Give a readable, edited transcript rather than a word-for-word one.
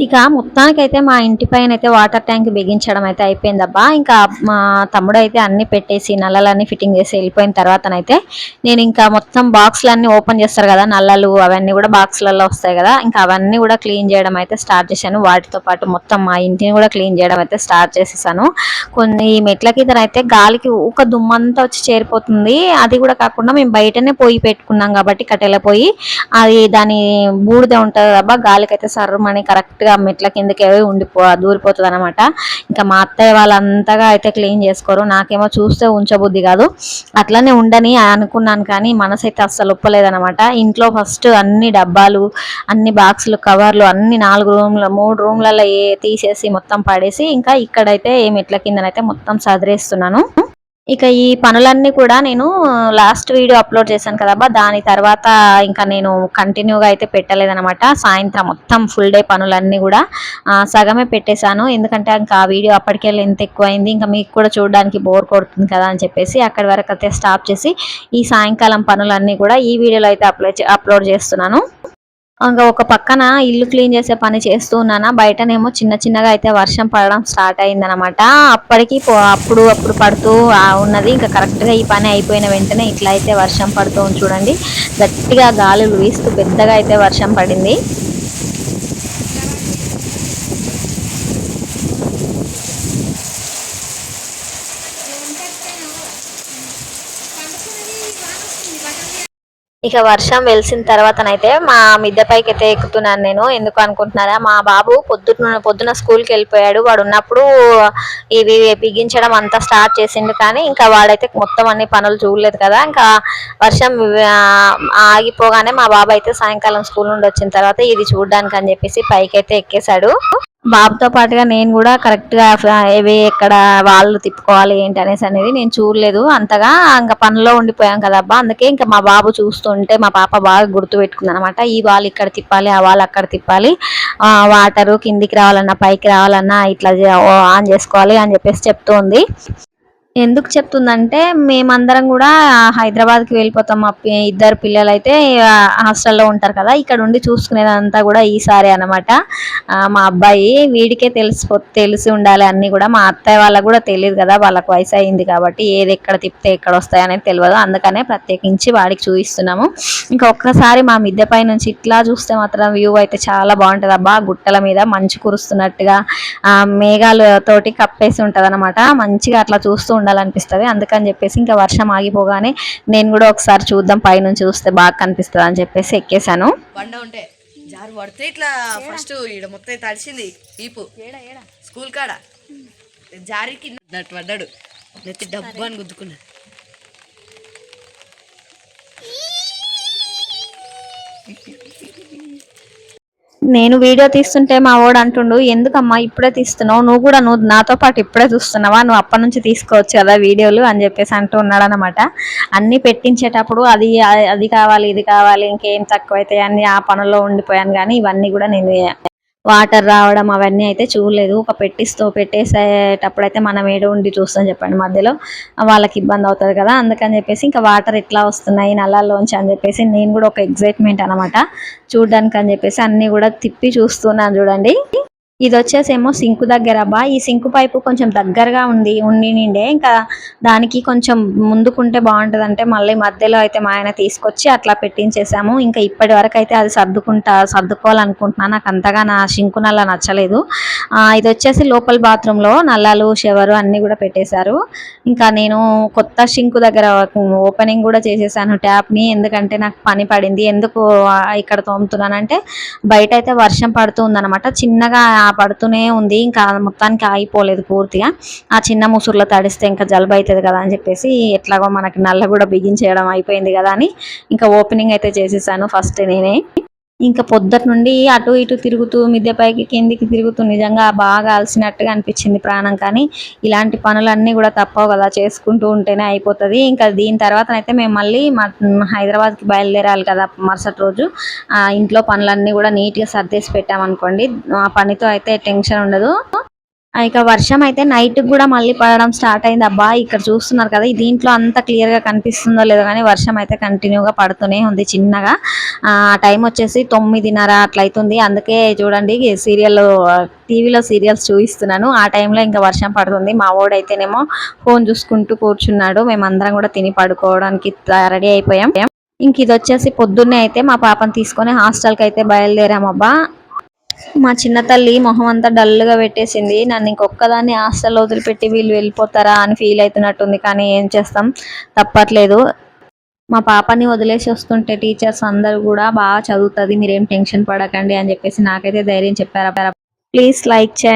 ఇక మొత్తానికైతే మా ఇంటి పైన అయితే వాటర్ ట్యాంక్ బిగించడం అయితే అయిపోయిందబ్బా. ఇంకా మా తమ్ముడు అయితే అన్ని పెట్టేసి నల్లలన్నీ ఫిట్టింగ్ చేసి వెళ్ళిపోయిన తర్వాతనైతే నేను ఇంకా మొత్తం బాక్స్లన్నీ ఓపెన్ చేస్తారు కదా, నల్లలు అవన్నీ కూడా బాక్స్లలో వస్తాయి కదా, ఇంకా అవన్నీ కూడా క్లీన్ చేయడం అయితే స్టార్ట్ చేశాను. వాటితో పాటు మొత్తం మా ఇంటిని కూడా క్లీన్ చేయడం అయితే స్టార్ట్ చేసేసాను. కొన్ని మెట్ల కింద అయితే గాలికి ఊక దుమ్మంతా వచ్చి చేరిపోతుంది. అది కూడా కాకుండా మేము బయటనే పొయ్యి పెట్టుకున్నాం కాబట్టి కట్టెల పొయ్యి, అది దాని బూడిద ఉంటుంది అబ్బా, గాలికైతే సర్రమని కరెక్ట్గా మెట్ల కిందకి దూరిపోతుంది అనమాట. ఇంకా మా అత్తయ్య వాళ్ళంతగా అయితే క్లీన్ చేసుకోరు, నాకేమో చూస్తే ఉంచబుద్ధి కాదు. అట్లనే ఉండని అనుకున్నాను కానీ మనసు అయితే అస్సలు ఒప్పలేదనమాట. ఇంట్లో ఫస్ట్ అన్ని డబ్బాలు, అన్ని బాక్సులు, కవర్లు అన్ని 3 రూమ్లలో తీసేసి మొత్తం పడేసి ఇంకా ఇక్కడైతే మెట్ల కిందనైతే మొత్తం సదిరేస్తున్నాను. ఇక ఈ పనులన్నీ కూడా నేను లాస్ట్ వీడియో అప్లోడ్ చేశాను కదబ్బా, దాని తర్వాత ఇంకా నేను కంటిన్యూగా అయితే పెట్టలేదనమాట. సాయంత్రం మొత్తం ఫుల్ డే పనులన్నీ కూడా సగమే పెట్టేశాను. ఎందుకంటే ఇంకా ఆ వీడియో అప్పటికే లెంత్ ఎక్కువైంది, ఇంకా మీకు కూడా చూడడానికి బోర్ కొడుతుంది కదా అని చెప్పేసి అక్కడి వరకు అయితే స్టాప్ చేసి ఈ సాయంకాలం పనులన్నీ కూడా ఈ వీడియోలో అయితే అప్లోడ్ చేస్తున్నాను. ఇంకా ఒక పక్కన ఇల్లు క్లీన్ చేసే పని చేస్తూ ఉన్నానా, బయటనేమో చిన్న చిన్నగా అయితే వర్షం పడడం స్టార్ట్ అయిందనమాట. అప్పటికి అప్పుడు పడుతూ ఉన్నది. ఇంకా కరెక్ట్గా ఈ పని అయిపోయిన వెంటనే ఇట్లా అయితే వర్షం పడుతూ ఉంది చూడండి. గట్టిగా గాలులు వీస్తూ పెద్దగా అయితే వర్షం పడింది. ఇక వర్షం వెలిసిన తర్వాతనైతే మా మిద్దె పైకి అయితే ఎక్కుతున్నాను నేను. ఎందుకు అనుకుంటున్నారా, మా బాబు పొద్దున స్కూల్కి వెళ్ళిపోయాడు. వాడు ఉన్నప్పుడు ఇవి బిగించడం అంతా స్టార్ట్ చేసిండు, కానీ ఇంకా వాడైతే మొత్తం అన్ని పనులు చూడలేదు కదా. ఇంకా వర్షం ఆగిపోగానే మా బాబు అయితే సాయంకాలం స్కూల్ నుండి వచ్చిన తర్వాత ఇది చూడడానికి అని చెప్పేసి పైకి అయితే ఎక్కేశాడు. బాబుతో పాటుగా నేను కూడా కరెక్ట్గా ఇవి ఎక్కడ వాళ్ళు తిప్పుకోవాలి ఏంటి అనేది నేను చూడలేదు అంతగా, ఇంకా పనిలో ఉండిపోయాం కదబ్బా. అందుకే ఇంకా మా బాబు చూస్తుంటే మా పాప బాగా గుర్తు పెట్టుకుంది అనమాట. ఈ వాళ్ళు ఇక్కడ తిప్పాలి, ఆ వాళ్ళు అక్కడ తిప్పాలి, వాటరు కిందికి రావాలన్నా పైకి రావాలన్నా ఇట్లా ఆన్ చేసుకోవాలి అని చెప్పేసి చెప్తోంది. ఎందుకు చెప్తుందంటే మేమందరం కూడా హైదరాబాద్కి వెళ్ళిపోతాం. మా ఇద్దరు పిల్లలు అయితే హాస్టల్లో ఉంటారు కదా, ఇక్కడ ఉండి చూసుకునేదంతా కూడా ఈసారి అనమాట. మా అబ్బాయి వీడికే తెలిసి ఉండాలి అన్నీ కూడా. మా అత్తయ్య వాళ్ళకు కూడా తెలియదు కదా, వాళ్ళకు వయసు అయింది కాబట్టి ఏది ఎక్కడ తిప్పితే ఎక్కడ వస్తాయనేది తెలియదు. అందుకనే ప్రత్యేకించి వాడికి చూపిస్తున్నాము. ఇంకా ఒక్కసారి మా మిద్దె పై నుంచి ఇట్లా చూస్తే మాత్రం వ్యూ అయితే చాలా బాగుంటుంది అబ్బా. గుట్టల మీద మంచు కురుస్తున్నట్టుగా మేఘాలతోటి కప్పేసి ఉంటుంది అనమాట. మంచిగా అట్లా చూస్తూ ఉండాలనిపిస్తుంది. అందుకని చెప్పేసి ఇంకా వర్షం ఆగిపోగానే నేను కూడా ఒకసారి చూద్దాం పైనుంచి చూస్తే బాగా కనిపిస్తుంది అని చెప్పేసి ఎక్కేసాను. జారు పడితే ఇట్లా ఫస్ట్ ఈడ మొత్తం తడిసింది పీపు స్కూల్ కాడ జారి కింద పడ్డాడు, నెత్తి డబ్బు అని గుద్దుకున్నాడు. నేను వీడియో తీస్తుంటే మా వాడు అంటుండు, ఎందుకమ్మా ఇప్పుడే తీస్తున్నావు, నువ్వు నాతో పాటు ఇప్పుడే చూస్తున్నావా, నువ్వు అప్పటి నుంచి తీసుకోవచ్చు కదా వీడియోలు అని చెప్పేసి అంటూ ఉన్నాడు అనమాట. అన్నీ పెట్టించేటప్పుడు అది కావాలి ఇది కావాలి ఇంకేం తక్కువైతే అన్ని ఆ పనుల్లో ఉండిపోయాను. కానీ ఇవన్నీ కూడా నేను వాటర్ రావడం అవన్నీ అయితే చూడలేదు. ఒక పెట్టేసేటప్పుడు అయితే మనం ఏడో ఉండి చూస్తాం చెప్పండి, మధ్యలో వాళ్ళకి ఇబ్బంది అవుతుంది కదా. అందుకని చెప్పేసి ఇంకా వాటర్ ఎట్లా వస్తున్నాయి నల్లాల్లోంచి అని చెప్పేసి నేను కూడా ఒక ఎగ్జైట్మెంట్ అనమాట చూడడానికి అని చెప్పేసి అన్నీ కూడా తిప్పి చూస్తున్నాను చూడండి. ఇది వచ్చేసేమో సింకు దగ్గర అబ్బా. ఈ సింకు పైపు కొంచెం దగ్గరగా ఉండిండే, ఇంకా దానికి కొంచెం ముందుకుంటే బాగుంటుంది అంటే మళ్ళీ మధ్యలో అయితే మా ఆయన తీసుకొచ్చి అట్లా పెట్టించేసాము. ఇంకా ఇప్పటి వరకు అయితే అది సర్దుకోవాలనుకుంటున్నాను. నాకు అంతగా నా సింకు నల్ల నచ్చలేదు. ఇది వచ్చేసి లోపల బాత్రూంలో నల్లాలు షవరు అన్నీ కూడా పెట్టేశారు. ఇంకా నేను కొత్త సింకు దగ్గర ఓపెనింగ్ కూడా చేసేసాను ట్యాప్ని, ఎందుకంటే నాకు పని పడింది. ఎందుకు ఇక్కడ తోముతున్నానంటే బయట అయితే వర్షం పడుతుంది అనమాట, చిన్నగా పడుతూనే ఉంది. ఇంకా మొత్తానికి ఆగిపోలేదు పూర్తిగా. ఆ చిన్న ముసురులో తడిస్తే ఇంకా జలుబు అవుతుంది కదా అని చెప్పేసి ఎట్లాగో మనకి నల్ల కూడా బిగించేయడం అయిపోయింది కదా అని ఇంకా ఓపెనింగ్ అయితే చేసేసాను ఫస్ట్ నేనే. ఇంకా పొద్దుటి నుండి అటు ఇటు తిరుగుతూ మిద్దె పైకి కిందికి తిరుగుతూ నిజంగా బాగా అలసినట్టుగా అనిపించింది ప్రాణం. కానీ ఇలాంటి పనులన్నీ కూడా తప్పవు కదా, చేసుకుంటూ ఉంటేనే అయిపోతుంది. ఇంకా దీని తర్వాత అయితే మేము మళ్ళీ హైదరాబాద్కి బయలుదేరాలి కదా మరుసటి రోజు. ఇంట్లో పనులన్నీ కూడా నీట్గా సర్దేసి పెట్టామనుకోండి, ఆ పనితో అయితే టెన్షన్ ఉండదు. ఇక వర్షం అయితే నైట్ కూడా మళ్ళీ పడడం స్టార్ట్ అయింది. అబ్బా ఇక్కడ చూస్తున్నారు కదా, దీంట్లో అంత క్లియర్ గా కనిపిస్తుందో లేదో కానీ వర్షం అయితే కంటిన్యూగా పడుతూనే ఉంది చిన్నగా. ఆ టైం వచ్చేసి 9:30 అట్లా అవుతుంది. అందుకే చూడండి సీరియల్, టీవీలో సీరియల్స్ చూపిస్తున్నాను. ఆ టైంలో ఇంకా వర్షం పడుతుంది. మా వాడైతేనేమో ఫోన్ చూసుకుంటూ కూర్చున్నాడు. మేమందరం కూడా తిని పడుకోవడానికి రెడీ అయిపోయాం. ఇంక ఇది వచ్చేసి పొద్దున్నే అయితే మా పాపను తీసుకొని హాస్టల్కి అయితే బయలుదేరామబ్బా. మా చిన్న తల్లి మొహం అంతా డల్గా పెట్టేసింది. నన్ను ఇంకొక్కదాన్ని హాస్టల్లో వదిలిపెట్టి వీళ్ళు వెళ్ళిపోతారా అని ఫీల్ అవుతున్నట్టుంది. కానీ ఏం చేస్తాం, తప్పట్లేదు. మా పాపని వదిలేసి వస్తుంటే టీచర్స్ అందరూ కూడా బాగా చదువుతుంది, మీరేం టెన్షన్ పడకండి అని చెప్పేసి నాకైతే ధైర్యం చెప్పారు. ప్లీజ్ లైక్ చేయండి.